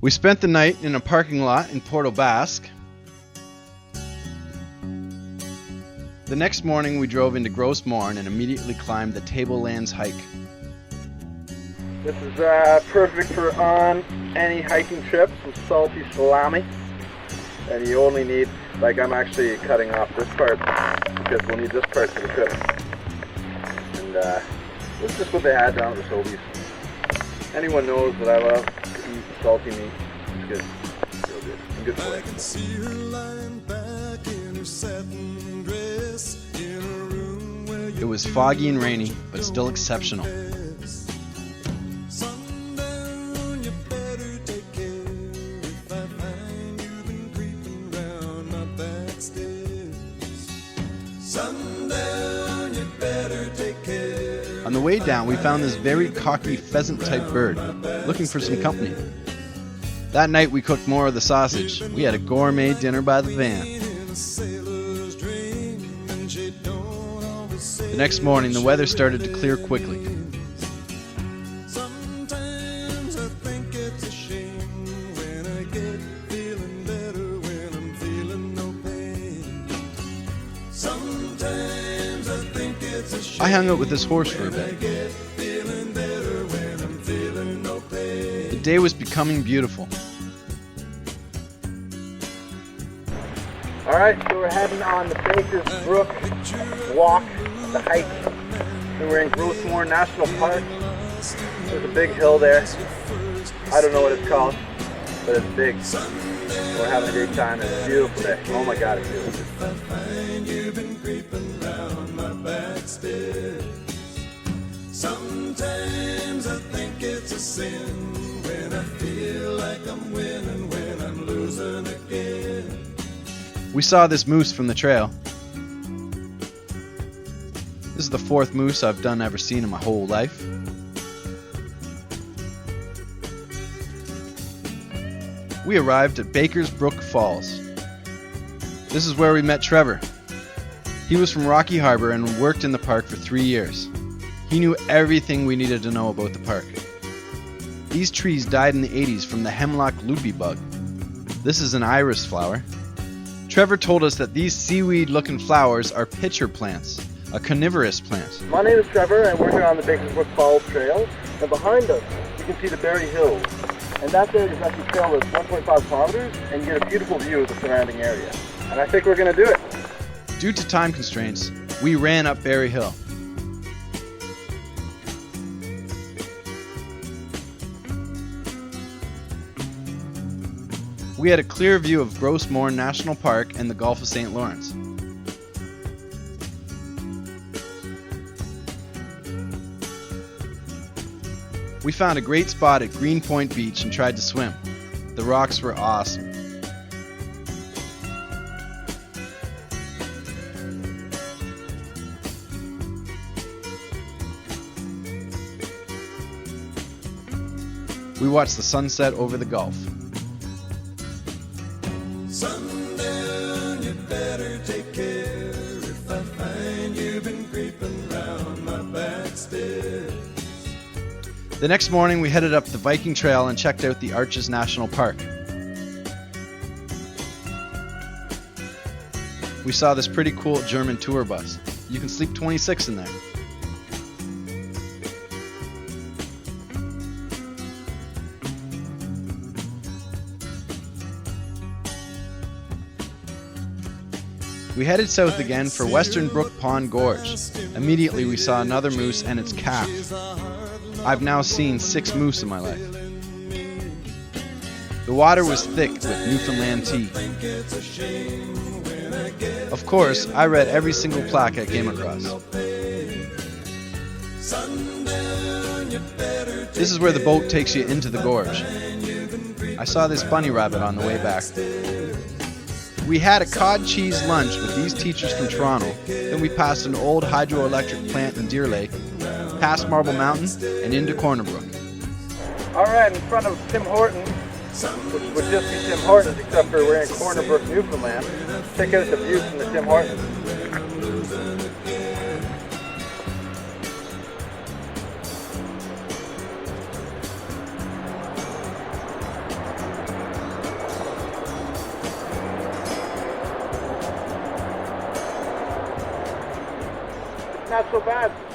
We spent the night in a parking lot in Port aux Basques. The next morning we drove into Grosse Morne and immediately climbed the Tablelands hike. This is perfect for on any hiking trip, some salty salami. And you only need, like I'm actually cutting off this part because we'll need this part for the trip. And this is just what they had down at the Sobeys. Anyone knows that I love to eat salty meat. It's good. Real good. And good for I can see her lying back in her satin dress in a room where It was foggy and rainy, but still exceptional. Sundown, you better take care if I find you've been creeping round my back stairs. Sundown, you better take care. On the way down, we found this very cocky pheasant-type bird, looking for some company. That night we cooked more of the sausage. We had a gourmet dinner by the van. The next morning, the weather started to clear quickly. Sometimes I think it's a shame when I get feeling better when I'm feeling no pain. Sometimes I think it's a shame. I hung out with this horse for a bit. The day was becoming beautiful. Alright, so we're heading on the Baker's Brook walk, the hike. And we're in Grosse Morne National Park. There's a big hill there. I don't know what it's called, but it's big. We're having a great time. It's a beautiful day. Oh my god, it's beautiful. Sometimes I think it's a sin when I feel like I'm winning, when I'm losing again. We saw this moose from the trail. This is the fourth moose I've ever seen in my whole life. We arrived at Baker's Brook Falls. This is where we met Trevor. He was from Rocky Harbor and worked in the park for 3 years. He knew everything we needed to know about the park. These trees died in the 80s from the hemlock loopy bug. This is an iris flower. Trevor told us that these seaweed-looking flowers are pitcher plants, a carnivorous plant. My name is Trevor and we're here on the Baker's Brook Falls Trail. And behind us, you can see the Berry Hills. And that there is actually a trail that's 1.5 kilometers and you get a beautiful view of the surrounding area. And I think we're going to do it. Due to time constraints, we ran up Berry Hill. We had a clear view of Grosse Morne National Park and the Gulf of St. Lawrence. We found a great spot at Green Point Beach and tried to swim. The rocks were awesome. We watched the sunset over the Gulf. Sundown, you better take care if I find you've been creeping round my back stairs. The next morning we headed up the Viking Trail and checked out the Arches National Park. We saw this pretty cool German tour bus. You can sleep 26 in there. We headed south again for Western Brook Pond Gorge. Immediately we saw another moose and its calf. I've now seen 6 moose in my life. The water was thick with Newfoundland tea. Of course, I read every single plaque I came across. This is where the boat takes you into the gorge. I saw this bunny rabbit on the way back. We had a cod cheese lunch with these teachers from Toronto, then we passed an old hydroelectric plant in Deer Lake, past Marble Mountain, and into Corner Brook. Alright, in front of Tim Hortons, which would just be Tim Hortons except for we're in Corner Brook, Newfoundland. Check out the view from the Tim Hortons. not so bad.